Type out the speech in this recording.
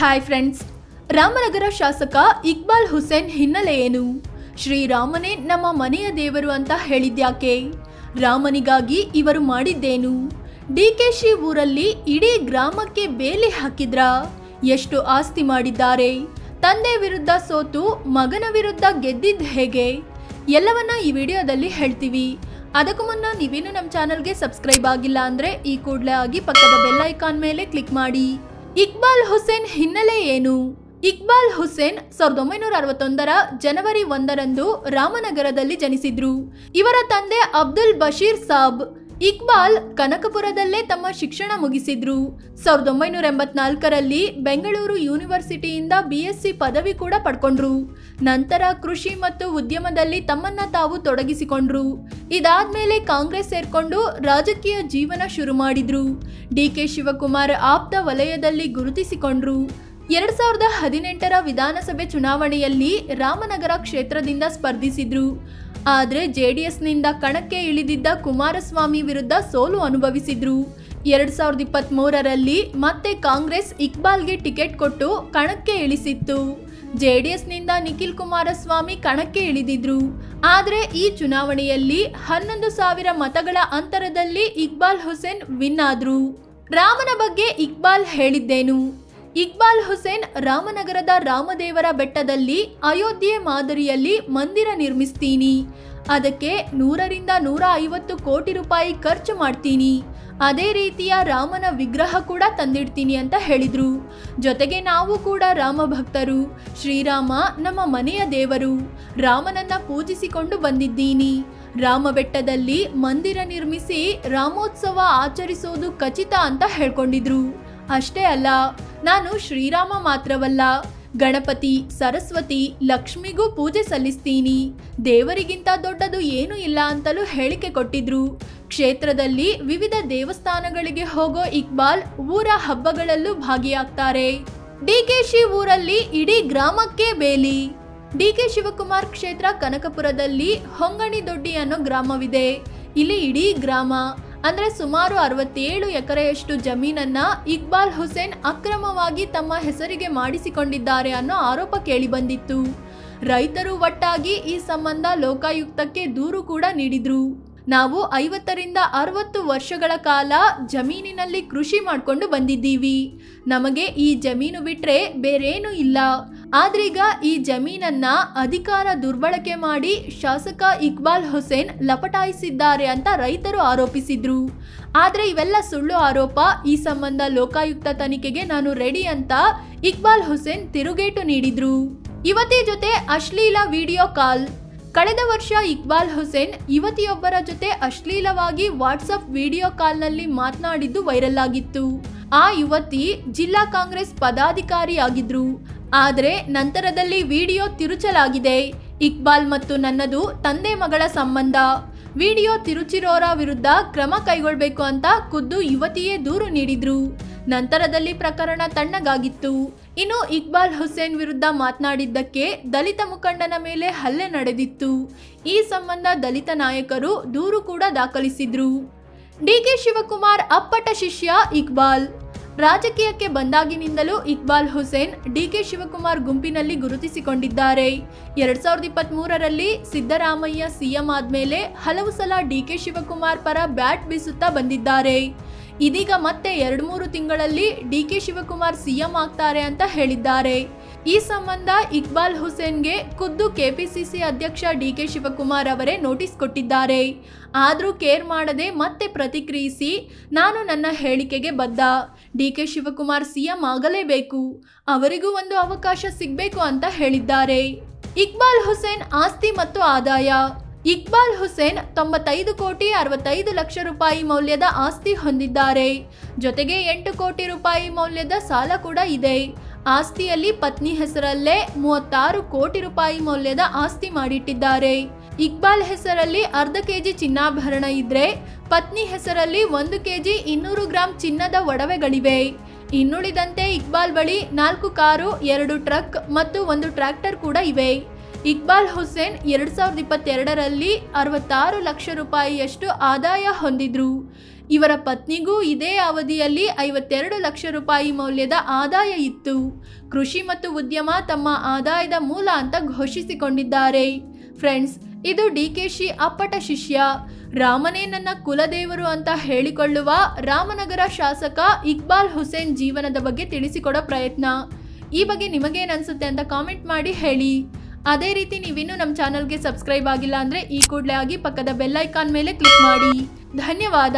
Hi friends, Ramanagara ಶಾಸಕ ಇಕ್ಬಾಲ್ ಹುಸೇನ್ ಹಿನ್ನೆಲೆ ಏನು? ಶ್ರೀರಾಮನೇ ನಮ್ಮ ಮನೆಯ ದೇವರು ಅಂತ ಹೇಳಿದ್ಯಾಕೆ? ರಾಮನಿಗಾಗಿ ಇವರು ಮಾಡಿದ್ದೇನು? ಡಿಕೆಶಿ ಊರಲ್ಲಿ ಇಡೀ ಗ್ರಾಮಕ್ಕೆ ಬೇಲಿ ಹಾಕಿದ್ರಾ? ಎಷ್ಟು ಆಸ್ತಿ ಮಾಡಿದ್ದಾರೆ? ತಂದೆ ವಿರುದ್ಧ ಸೋತು ಮಗನ ವಿರುದ್ಧ ಗೆದ್ದಿದ್ದು ಹೇಗೆ? ಎಲ್ಲವನ್ನ ಈ ವಿಡಿಯೋದಲ್ಲಿ ಹೇಳ್ತೀವಿ. ಅದಕ್ಕೂ ಮುನ್ನ ನೀವೇನು ನಮ್ಮ ಚಾನಲ್ಗೆ ಸಬ್ಸ್ಕ್ರೈಬ್ ಆಗಿಲ್ಲ ಅಂದರೆ ಈ ಕೂಡಲೇ ಆಗಿ ಪಕ್ಕದ ಬೆಲ್ ಐಕಾನ್ ಮೇಲೆ ಕ್ಲಿಕ್ ಮಾಡಿ. ಇಕ್ಬಾಲ್ ಹುಸೇನ್ ಹಿನ್ನೆಲೆ ಏನು? ಇಕ್ಬಾಲ್ ಹುಸೇನ್ 1961ರ ಜನವರಿ 1ರಂದು ರಾಮನಗರದಲ್ಲಿ ಜನಿಸಿದ್ರು. ಇವರ ತಂದೆ ಅಬ್ದುಲ್ ಬಶೀರ್ ಸಾಬ್. ಇಕ್ಬಾಲ್ ಕನಕಪುರದಲ್ಲೇ ತಮ್ಮ ಶಿಕ್ಷಣ ಮುಗಿಸಿದ್ರು. 1984ರಲ್ಲಿ ಬೆಂಗಳೂರು ಯೂನಿವರ್ಸಿಟಿಯಿಂದ BSc ಪದವಿ ಕೂಡ ಪಡ್ಕೊಂಡ್ರು. ನಂತರ ಕೃಷಿ ಮತ್ತು ಉದ್ಯಮದಲ್ಲಿ ತಮ್ಮನ್ನ ತಾವು ತೊಡಗಿಸಿಕೊಂಡ್ರು. ಇದಾದ್ಮೇಲೆ ಕಾಂಗ್ರೆಸ್ ಸೇರ್ಕೊಂಡು ರಾಜಕೀಯ ಜೀವನ ಶುರು ಮಾಡಿದ್ರು. DK ಶಿವಕುಮಾರ್ ಆಪ್ತ ವಲಯದಲ್ಲಿ ಗುರುತಿಸಿಕೊಂಡ್ರು. 2018ರ ವಿಧಾನಸಭೆ ಚುನಾವಣೆಯಲ್ಲಿ ರಾಮನಗರ ಕ್ಷೇತ್ರದಿಂದ ಸ್ಪರ್ಧಿಸಿದ್ರು. ಆದರೆ JDSನಿಂದ ಕಣಕ್ಕೆ ಇಳಿದಿದ್ದ ಕುಮಾರಸ್ವಾಮಿ ವಿರುದ್ಧ ಸೋಲು ಅನುಭವಿಸಿದ್ರು. 2023ರಲ್ಲಿ ಮತ್ತೆ ಕಾಂಗ್ರೆಸ್ ಇಕ್ಬಾಲ್ಗೆ ಟಿಕೆಟ್ ಕೊಟ್ಟು ಕಣಕ್ಕೆ ಇಳಿಸಿತ್ತು. JDSನಿಂದ ನಿಖಿಲ್ ಕುಮಾರಸ್ವಾಮಿ ಕಣಕ್ಕೆ ಇಳಿದಿದ್ರು. ಆದರೆ ಈ ಚುನಾವಣೆಯಲ್ಲಿ 11,000 ಮತಗಳ ಅಂತರದಲ್ಲಿ ಇಕ್ಬಾಲ್ ಹುಸೇನ್ ವಿನ್ ಆದ್ರು. ರಾಮನ ಬಗ್ಗೆ ಇಕ್ಬಾಲ್ ಹೇಳಿದ್ದೇನು? ಇಕ್ಬಾಲ್ ಹುಸೇನ್ ರಾಮನಗರದ ರಾಮದೇವರ ಬೆಟ್ಟದಲ್ಲಿ ಅಯೋಧ್ಯೆ ಮಾದರಿಯಲ್ಲಿ ಮಂದಿರ ನಿರ್ಮಿಸ್ತೀನಿ. ಅದಕ್ಕೆ 100ರಿಂದ 150 ಕೋಟಿ ರೂಪಾಯಿ ಖರ್ಚು ಮಾಡ್ತೀನಿ. ಅದೇ ರೀತಿಯ ರಾಮನ ವಿಗ್ರಹ ಕೂಡ ತಂದಿಡ್ತೀನಿ ಅಂತ ಹೇಳಿದ್ರು. ಜೊತೆಗೆ ನಾವು ಕೂಡ ರಾಮ ಭಕ್ತರು. ಶ್ರೀರಾಮ ನಮ್ಮ ಮನೆಯ ದೇವರು. ರಾಮನನ್ನ ಪೂಜಿಸಿಕೊಂಡು ಬಂದಿದ್ದೀನಿ. ರಾಮ ಬೆಟ್ಟದಲ್ಲಿ ಮಂದಿರ ನಿರ್ಮಿಸಿ ರಾಮೋತ್ಸವ ಆಚರಿಸೋದು ಖಚಿತ ಅಂತ ಹೇಳ್ಕೊಂಡಿದ್ರು. ಅಷ್ಟೇ ಅಲ್ಲ, ನಾನು ಶ್ರೀರಾಮ ಮಾತ್ರವಲ್ಲ, ಗಣಪತಿ, ಸರಸ್ವತಿ, ಲಕ್ಷ್ಮಿಗೂ ಪೂಜೆ ಸಲ್ಲಿಸ್ತೀನಿ. ದೇವರಿಗಿಂತ ದೊಡ್ಡದು ಏನೂ ಇಲ್ಲ ಅಂತಲೂ ಹೇಳಿಕೆ ಕೊಟ್ಟಿದ್ರು. ಕ್ಷೇತ್ರದಲ್ಲಿ ವಿವಿಧ ದೇವಸ್ಥಾನಗಳಿಗೆ ಹೋಗೋ ಇಕ್ಬಾಲ್ ಊರ ಹಬ್ಬಗಳಲ್ಲೂ ಭಾಗಿಯಾಗ್ತಾರೆ. ಡಿಕೆಶಿ ಊರಲ್ಲಿ ಇಡೀ ಗ್ರಾಮಕ್ಕೆ ಬೇಲಿ. DK ಶಿವಕುಮಾರ್ ಕ್ಷೇತ್ರ ಕನಕಪುರದಲ್ಲಿ ಹೊಂಗಣಿ ದೊಡ್ಡಿ ಅನ್ನೋ ಗ್ರಾಮವಿದೆ. ಇಲ್ಲಿ ಇಡೀ ಗ್ರಾಮ ಅಂದ್ರೆ ಸುಮಾರು 67 ಎಕರೆಯಷ್ಟು ಜಮೀನನ್ನ ಇಕ್ಬಾಲ್ ಹುಸೇನ್ ಅಕ್ರಮವಾಗಿ ತಮ್ಮ ಹೆಸರಿಗೆ ಮಾಡಿಸಿಕೊಂಡಿದ್ದಾರೆ ಅನ್ನೋ ಆರೋಪ ಕೇಳಿಬಂದಿತ್ತು. ರೈತರು ಒಟ್ಟಾಗಿ ಈ ಸಂಬಂಧ ಲೋಕಾಯುಕ್ತಕ್ಕೆ ದೂರು ಕೂಡ ನೀಡಿದ್ರು. ನಾವು 50ರಿಂದ 60 ವರ್ಷಗಳ ಕಾಲ ಜಮೀನಿನಲ್ಲಿ ಕೃಷಿ ಮಾಡಿಕೊಂಡು ಬಂದಿದ್ದೀವಿ. ನಮಗೆ ಈ ಜಮೀನು ಬಿಟ್ರೆ ಬೇರೇನೂ ಇಲ್ಲ. ಆದ್ರೀಗ ಈ ಜಮೀನನ್ನ ಅಧಿಕಾರ ದುರ್ಬಳಕೆ ಮಾಡಿ ಶಾಸಕ ಇಕ್ಬಾಲ್ ಹುಸೇನ್ ಲಪಟಾಯಿಸಿದ್ದಾರೆ ಅಂತ ರೈತರು ಆರೋಪಿಸಿದ್ರು. ಆದ್ರೆ ಇವೆಲ್ಲ ಸುಳ್ಳು ಆರೋಪ. ಈ ಸಂಬಂಧ ಲೋಕಾಯುಕ್ತ ತನಿಖೆಗೆ ನಾನು ರೆಡಿ ಅಂತ ಇಕ್ಬಾಲ್ ಹುಸೇನ್ ತಿರುಗೇಟು ನೀಡಿದ್ರು. ಯುವತಿ ಜೊತೆ ಅಶ್ಲೀಲ ವಿಡಿಯೋ ಕಾಲ್. ಕಳೆದ ವರ್ಷ ಇಕ್ಬಾಲ್ ಹುಸೇನ್ ಯುವತಿಯೊಬ್ಬರ ಜೊತೆ ಅಶ್ಲೀಲವಾಗಿ ವಾಟ್ಸಪ್ ವಿಡಿಯೋ ಕಾಲ್ನಲ್ಲಿ ಮಾತನಾಡಿದ್ದು ವೈರಲ್ ಆಗಿತ್ತು. ಆ ಯುವತಿ ಜಿಲ್ಲಾ ಕಾಂಗ್ರೆಸ್ ಪದಾಧಿಕಾರಿ ಆಗಿದ್ರು. ಆದರೆ ನಂತರದಲ್ಲಿ ವಿಡಿಯೋ ತಿರುಚಲಾಗಿದೆ. ಇಕ್ಬಾಲ್ ಮತ್ತು ನನ್ನದು ತಂದೆ ಮಗಳ ಸಂಬಂಧ. ವಿಡಿಯೋ ತಿರುಚಿರೋರ ವಿರುದ್ಧ ಕ್ರಮ ಕೈಗೊಳ್ಳಬೇಕು ಅಂತ ಖುದ್ದು ಯುವತಿಯೇ ದೂರು ನೀಡಿದ್ರು. ನಂತರದಲ್ಲಿ ಪ್ರಕರಣ ತಣ್ಣಗಾಗಿತ್ತು. ಇನ್ನು ಇಕ್ಬಾಲ್ ಹುಸೇನ್ ವಿರುದ್ಧ ಮಾತನಾಡಿದ್ದಕ್ಕೆ ದಲಿತ ಮುಖಂಡನ ಮೇಲೆ ಹಲ್ಲೆ ನಡೆದಿತ್ತು. ಈ ಸಂಬಂಧ ದಲಿತ ನಾಯಕರು ದೂರು ಕೂಡ ದಾಖಲಿಸಿದ್ರು. DK ಶಿವಕುಮಾರ್ ಅಪ್ಪಟ ಶಿಷ್ಯ ಇಕ್ಬಾಲ್. ರಾಜಕೀಯಕ್ಕೆ ಬಂದಾಗಿನಿಂದಲೂ ಇಕ್ಬಾಲ್ ಹುಸೇನ್ DK ಶಿವಕುಮಾರ್ ಗುಂಪಿನಲ್ಲಿ ಗುರುತಿಸಿಕೊಂಡಿದ್ದಾರೆ. 2023ರಲ್ಲಿ ಸಿದ್ದರಾಮಯ್ಯ CM ಆದ್ಮೇಲೆ ಹಲವು ಸಲ DK ಶಿವಕುಮಾರ್ ಪರ ಬ್ಯಾಟ್ ಬೀಸುತ್ತಾ ಬಂದಿದ್ದಾರೆ. ಇದೀಗ ಮತ್ತೆ 2-3 ತಿಂಗಳಲ್ಲಿ DK ಶಿವಕುಮಾರ್ CM ಆಗ್ತಾರೆ ಅಂತ ಹೇಳಿದ್ದಾರೆ. ಈ ಸಂಬಂಧ ಇಕ್ಬಾಲ್ ಹುಸೇನ್ಗೆ ಖುದ್ದು KPCC ಅಧ್ಯಕ್ಷ DK ಶಿವಕುಮಾರ್ ಅವರೇ ನೋಟಿಸ್ ಕೊಟ್ಟಿದ್ದಾರೆ. ಆದರೂ ಕೇರ್ ಮಾಡದೆ ಮತ್ತೆ ಪ್ರತಿಕ್ರಿಯಿಸಿ, ನಾನು ನನ್ನ ಹೇಳಿಕೆಗೆ ಬದ್ಧ. DK ಶಿವಕುಮಾರ್ CM ಆಗಲೇಬೇಕು. ಅವರಿಗೂ ಒಂದು ಅವಕಾಶ ಸಿಗಬೇಕು ಅಂತ ಹೇಳಿದ್ದಾರೆ. ಇಕ್ಬಾಲ್ ಹುಸೇನ್ ಆಸ್ತಿ ಮತ್ತು ಆದಾಯ. ಇಕ್ಬಾಲ್ ಹುಸೇನ್ 95 ಕೋಟಿ 65 ಲಕ್ಷ ರೂಪಾಯಿ ಮೌಲ್ಯದ ಆಸ್ತಿ ಹೊಂದಿದ್ದಾರೆ. ಜೊತೆಗೆ 8 ಕೋಟಿ ರೂಪಾಯಿ ಮೌಲ್ಯದ ಸಾಲ ಕೂಡ ಇದೆ. ಆಸ್ತಿಯಲ್ಲಿ ಪತ್ನಿ ಹೆಸರಲ್ಲೇ 36 ಕೋಟಿ ರೂಪಾಯಿ ಮೌಲ್ಯದ ಆಸ್ತಿ ಮಾಡಿಟ್ಟಿದ್ದಾರೆ. ಇಕ್ಬಾಲ್ ಹೆಸರಲ್ಲಿ ಅರ್ಧ ಕೆಜಿ ಚಿನ್ನಾಭರಣ ಇದ್ರೆ, ಪತ್ನಿ ಹೆಸರಲ್ಲಿ 1 ಕೆಜಿ 200 ಗ್ರಾಂ ಚಿನ್ನದ ಒಡವೆಗಳಿವೆ. ಇನ್ನುಳಿದಂತೆ ಇಕ್ಬಾಲ್ ಬಳಿ 4 ಕಾರು, 2 ಟ್ರಕ್ ಮತ್ತು 1 ಟ್ರ್ಯಾಕ್ಟರ್ ಕೂಡ ಇವೆ. ಇಕ್ಬಾಲ್ ಹುಸೇನ್ 2022ರಲ್ಲಿ 66 ಲಕ್ಷ ರೂಪಾಯಿಯಷ್ಟು ಆದಾಯ ಹೊಂದಿದ್ರು. ಇವರ ಪತ್ನಿಗೂ ಇದೇ ಅವಧಿಯಲ್ಲಿ 52 ಲಕ್ಷ ರೂಪಾಯಿ ಮೌಲ್ಯದ ಆದಾಯ ಇತ್ತು. ಕೃಷಿ ಮತ್ತು ಉದ್ಯಮ ತಮ್ಮ ಆದಾಯದ ಮೂಲ ಅಂತ ಘೋಷಿಸಿಕೊಂಡಿದ್ದಾರೆ. ಫ್ರೆಂಡ್ಸ್, ಇದು ಡಿಕೆಶಿ ಅಪ್ಪಟ ಶಿಷ್ಯ, ರಾಮನೇ ನನ್ನ ಕುಲದೇವರು ಅಂತ ಹೇಳಿಕೊಳ್ಳುವ ರಾಮನಗರ ಶಾಸಕ ಇಕ್ಬಾಲ್ ಹುಸೇನ್ ಜೀವನದ ಬಗ್ಗೆ ತಿಳಿಸಿಕೊಡೋ ಪ್ರಯತ್ನ. ಈ ಬಗ್ಗೆ ನಿಮಗೇನನ್ಸುತ್ತೆ ಅಂತ ಕಾಮೆಂಟ್ ಮಾಡಿ ಹೇಳಿ. ಅದೇ ರೀತಿ ನೀವಿನ್ನೂ ನಮ್ಮ ಚಾನಲ್ಗೆ ಸಬ್ಸ್ಕ್ರೈಬ್ ಆಗಿಲ್ಲ ಅಂದರೆ ಈ ಕೂಡಲೇ ಆಗಿ ಪಕ್ಕದ ಬೆಲ್ ಐಕಾನ್ ಮೇಲೆ ಕ್ಲಿಕ್ ಮಾಡಿ. ಧನ್ಯವಾದ.